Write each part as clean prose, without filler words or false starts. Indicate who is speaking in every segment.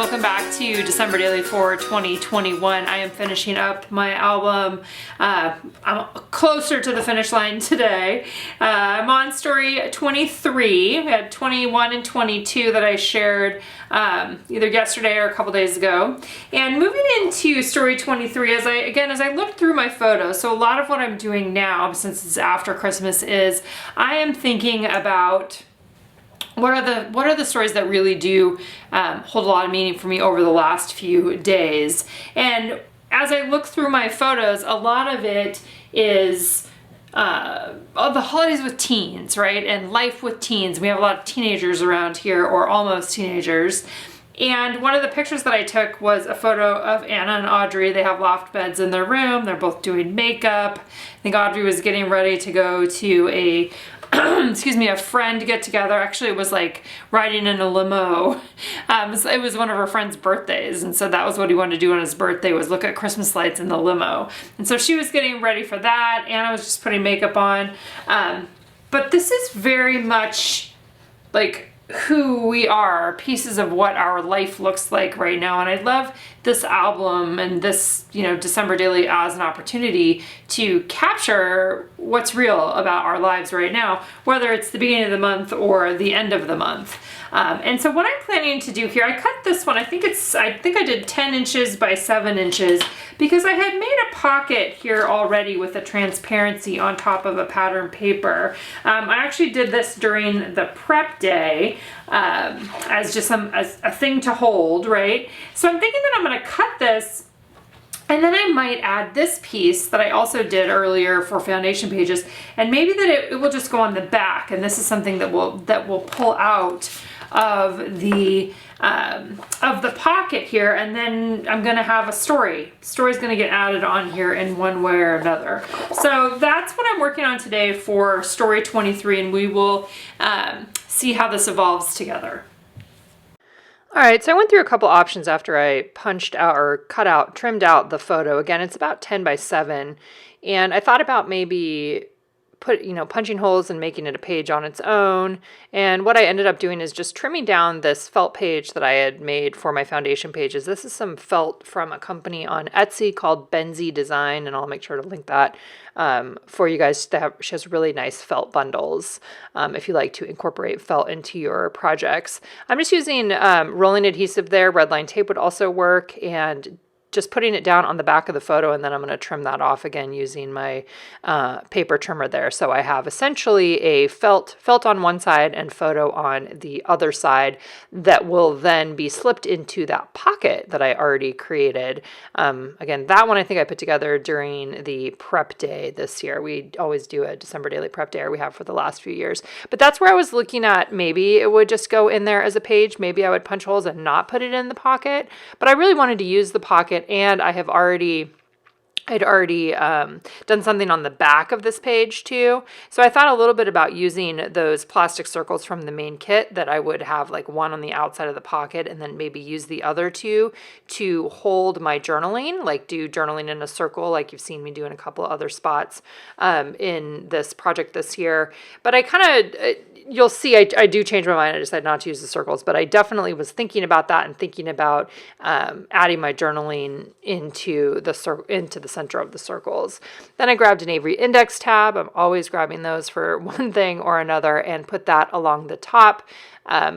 Speaker 1: welcome back to December Daily for 2021. I am finishing up my album. I'm closer to the finish line today. I'm on story 23. We had 21 and 22 that I shared either yesterday or a couple days ago. And moving into story 23, as I looked through my photos, so a lot of what I'm doing now, since it's after Christmas, is I am thinking about what are the stories that really do hold a lot of meaning for me over the last few days. And as I look through my photos, a lot of it is the holidays with teens, right? And life with teens. We have a lot of teenagers around here, or almost teenagers. And one of the pictures that I took was a photo of Anna and Audrey. They have loft beds in their room. They're both doing makeup. I think Audrey was getting ready to go to a a friend get together. Actually, it was like riding in a limo. It was one of her friend's birthdays, and so that was what he wanted to do on his birthday, was look at Christmas lights in the limo. And so she was getting ready for that. Anna was just putting makeup on. But this is very much like who we are, pieces of what our life looks like right now. And I love this album and this, December Daily as an opportunity to capture what's real about our lives right now, whether it's the beginning of the month or the end of the month. And so what I'm planning to do here, I cut this one, I think I did 10 inches by 7 inches, because I had made a pocket here already with a transparency on top of a pattern paper. I actually did this during the prep day as just a thing to hold, right? So I'm thinking that I'm going to cut this, and then I might add this piece that I also did earlier for foundation pages, and maybe that it will just go on the back, and this is something that will pull out of the pocket here, and then I'm gonna have a story. Story's gonna get added on here in one way or another. So that's what I'm working on today for story 23, and we will see how this evolves together. All right, so I went through a couple options after I punched out or trimmed out the photo. Again, it's about 10 by 7, and I thought about maybe punching holes and making it a page on its own. And what I ended up doing is just trimming down this felt page that I had made for my foundation pages. This is some felt from a company on Etsy called Benzie Design, and I'll make sure to link that for you guys. She has really nice felt bundles if you like to incorporate felt into your projects. I'm just using rolling adhesive there. Red line tape would also work, and just putting it down on the back of the photo, and then I'm going to trim that off again using my paper trimmer there. So I have essentially a felt on one side and photo on the other side that will then be slipped into that pocket that I already created. Again, that one I think I put together during the prep day this year. We always do a December Daily prep day, or we have for the last few years. But that's where I was looking at, maybe it would just go in there as a page. Maybe I would punch holes and not put it in the pocket. But I really wanted to use the pocket, and I'd already done something on the back of this page too. So I thought a little bit about using those plastic circles from the main kit, that I would have like one on the outside of the pocket, and then maybe use the other two to hold my journaling, like do journaling in a circle like you've seen me do in a couple of other spots in this project this year. But I kind of, you'll see I do change my mind. I decided not to use the circles, but I definitely was thinking about that and thinking about adding my journaling into the center of the circles. Then I grabbed an Avery index tab. I'm always grabbing those for one thing or another, and put that along the top,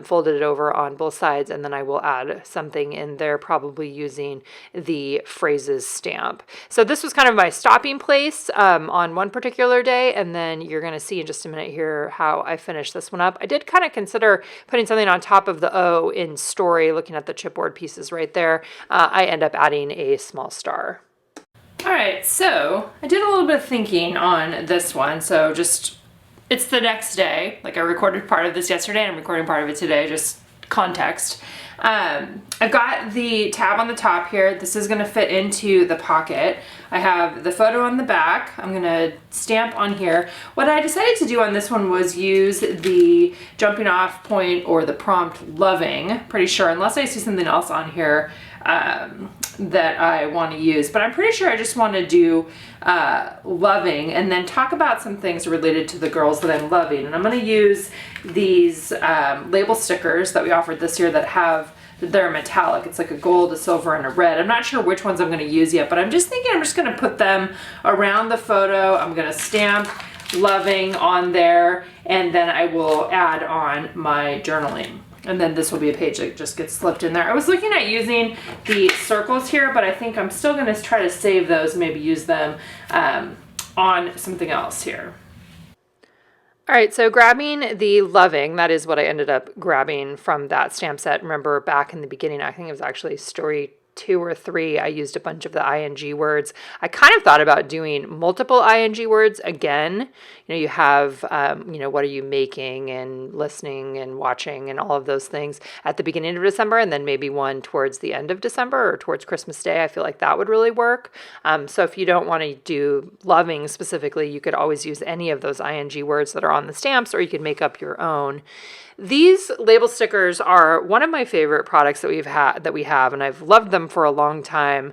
Speaker 1: folded it over on both sides, and then I will add something in there, probably using the phrases stamp. So this was kind of my stopping place on one particular day, and then you're going to see in just a minute here how I finish this one up. I did kind of consider putting something on top of the O in story, looking at the chipboard pieces right there. I end up adding a small star. All right, so I did a little bit of thinking on this one. So it's the next day. Like, I recorded part of this yesterday and I'm recording part of it today, just context. I've got the tab on the top here. This is gonna fit into the pocket. I have the photo on the back. I'm gonna stamp on here. What I decided to do on this one was use the jumping off point or the prompt loving, pretty sure, unless I see something else on here that I want to use, but I'm pretty sure I just want to do loving, and then talk about some things related to the girls that I'm loving. And I'm going to use these label stickers that we offered this year that have they're metallic. It's like a gold, a silver, and a red. I'm not sure which ones I'm going to use yet, but I'm just thinking I'm just going to put them around the photo. I'm going to stamp loving on there, and then I will add on my journaling. And then this will be a page that just gets slipped in there. I was looking at using the circles here, but I think I'm still going to try to save those, maybe use them on something else here. All right, so grabbing the loving, that is what I ended up grabbing from that stamp set. Remember back in the beginning, I think it was actually story 2 or 3, I used a bunch of the ing words. I kind of thought about doing multiple ing words again. You know, you have, what are you making and listening and watching and all of those things at the beginning of December, and then maybe one towards the end of December or towards Christmas Day. I feel like that would really work. So if you don't want to do loving specifically, you could always use any of those ing words that are on the stamps, or you could make up your own. These label stickers are one of my favorite products that we have, and I've loved them for a long time.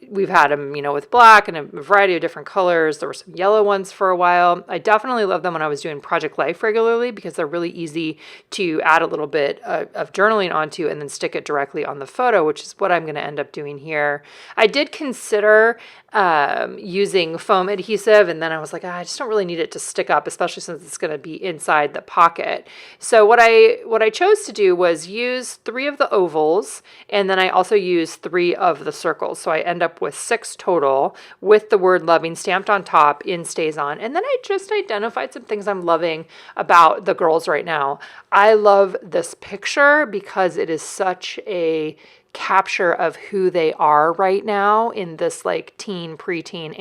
Speaker 1: We've had them, with black and a variety of different colors. There were some yellow ones for a while. I definitely love them when I was doing Project Life regularly because they're really easy to add a little bit of journaling onto and then stick it directly on the photo, which is what I'm going to end up doing here. I did consider using foam adhesive, and then I was like, I just don't really need it to stick up, especially since it's going to be inside the pocket. So what I chose to do was use 3 of the ovals, and then I also use 3 of the circles. So I end up with 6 total with the word loving stamped on top in Stays On. And then I just identified some things I'm loving about the girls right now. I love this picture because it is such a capture of who they are right now in this like teen, preteen.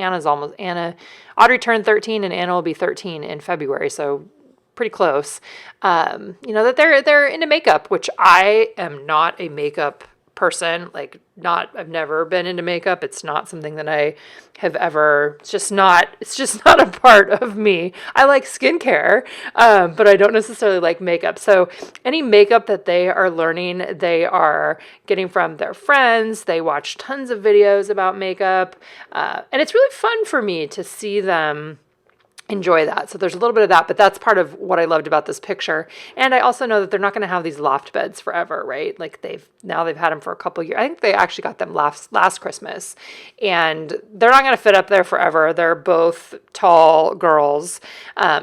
Speaker 1: Audrey turned 13 and Anna will be 13 in February. So pretty close. That they're into makeup, which I am not a makeup person. I've never been into makeup. It's not something that I have ever, it's just not a part of me. I like skincare, but I don't necessarily like makeup. So any makeup that they are learning, they are getting from their friends. They watch tons of videos about makeup. And it's really fun for me to see them enjoy that. So there's a little bit of that, but that's part of what I loved about this picture. And I also know that they're not going to have these loft beds forever, right? Like they've had them for a couple of years. I think they actually got them last Christmas, and they're not going to fit up there forever. They're both tall girls,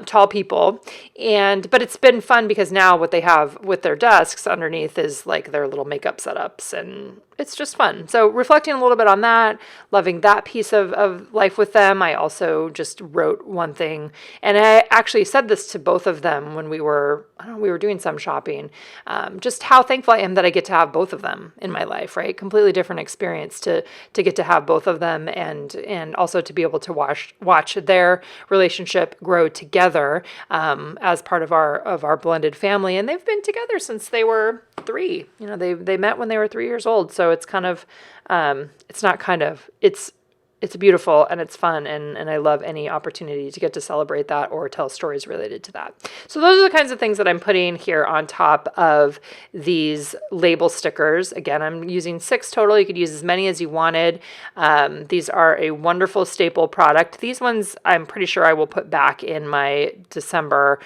Speaker 1: tall people. But it's been fun because now what they have with their desks underneath is like their little makeup setups, and it's just fun. So reflecting a little bit on that, loving that piece of life with them. I also just wrote one thing, and I actually said this to both of them when we were doing some shopping, just how thankful I am that I get to have both of them in my life, right? Completely different experience to get to have both of them, and also to be able to watch their relationship grow together as part of our blended family. And they've been together since they were 3. They met when they were 3 years old. So it's kind of, it's beautiful and it's fun, and I love any opportunity to get to celebrate that or tell stories related to that. So those are the kinds of things that I'm putting here on top of these label stickers. Again, I'm using 6 total. You could use as many as you wanted. These are a wonderful staple product. These ones I'm pretty sure I will put back in my December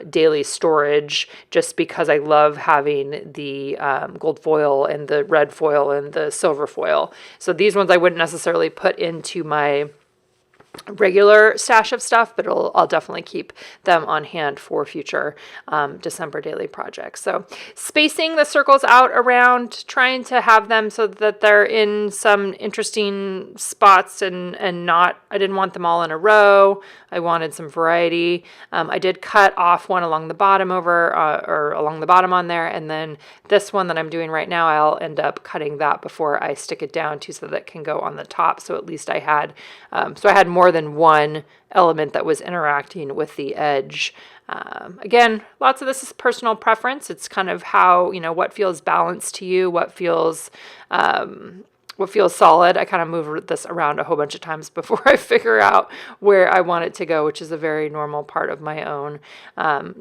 Speaker 1: daily storage, just because I love having the gold foil and the red foil and the silver foil. So these ones I wouldn't necessarily put into my regular stash of stuff, but I'll definitely keep them on hand for future December daily projects. So spacing the circles out around, trying to have them so that they're in some interesting spots and not, I didn't want them all in a row. I wanted some variety. I did cut off one along the bottom or along the bottom on there, and then this one that I'm doing right now, I'll end up cutting that before I stick it down so that it can go on the top. So at least I had more than one element that was interacting with the edge. Again, lots of this is personal preference. It's kind of how, what feels balanced to you, what feels solid. I kind of move this around a whole bunch of times before I figure out where I want it to go, which is a very normal part of my own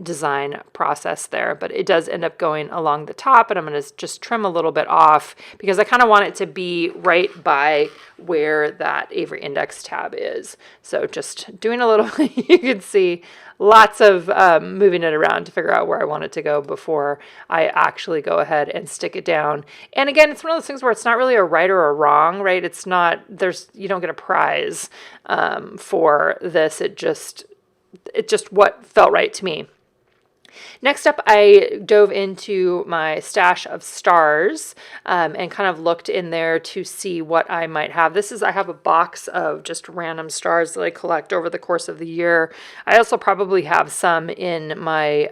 Speaker 1: design process there. But it does end up going along the top, and I'm going to just trim a little bit off because I kind of want it to be right by where that Avery Index tab is. So just doing a little, you can see lots of moving it around to figure out where I want it to go before I actually go ahead and stick it down. And again, it's one of those things where it's not really a right or a wrong, right? It's not, you don't get a prize for this. It just what felt right to me. Next up, I dove into my stash of stars and kind of looked in there to see what I might have. I have a box of just random stars that I collect over the course of the year. I also probably have some in my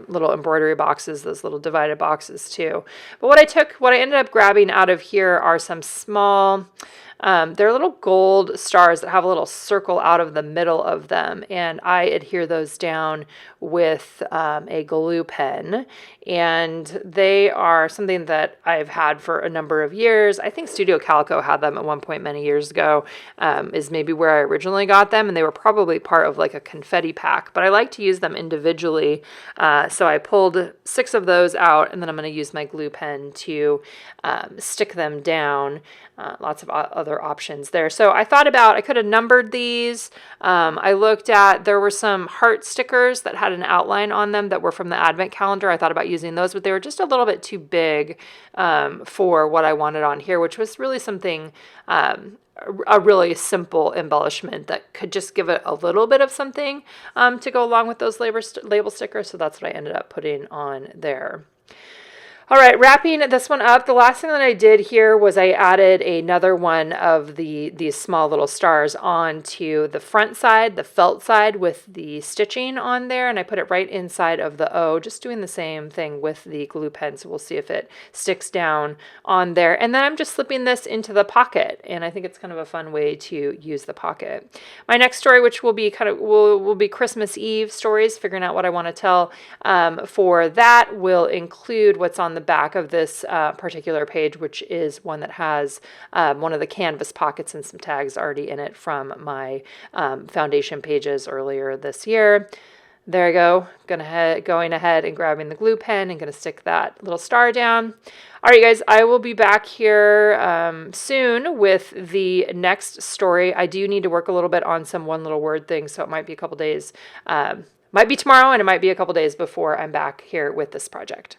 Speaker 1: little embroidery boxes, those little divided boxes too. But what I ended up grabbing out of here are some small, they're little gold stars that have a little circle out of the middle of them, and I adhere those down with a glue pen, and they are something that I've had for a number of years. I think Studio Calico had them at one point many years ago, is maybe where I originally got them, and they were probably part of like a confetti pack, but I like to use them individually, so I pulled 6 of those out, and then I'm going to use my glue pen to stick them down. Lots of other options there. So I thought about, I could have numbered these. I looked at, there were some heart stickers that had an outline on them that were from the advent calendar. I thought about using those, but they were just a little bit too big for what I wanted on here, which was really something, a really simple embellishment that could just give it a little bit of something to go along with those label stickers. So that's what I ended up putting on there. All right, wrapping this one up, the last thing that I did here was I added another one of these small little stars onto the front side, the felt side with the stitching on there, and I put it right inside of the O, just doing the same thing with the glue pen, so we'll see if it sticks down on there. And then I'm just slipping this into the pocket, and I think it's kind of a fun way to use the pocket. My next story, which will be will be Christmas Eve stories, figuring out what I want to tell for that, will include what's on the back of this particular page, which is one that has one of the canvas pockets and some tags already in it from my foundation pages earlier this year. There I go. Going ahead and grabbing the glue pen and going to stick that little star down. All right, guys, I will be back here soon with the next story. I do need to work a little bit on some one little word things, so it might be a couple days. Might be tomorrow, and it might be a couple days before I'm back here with this project.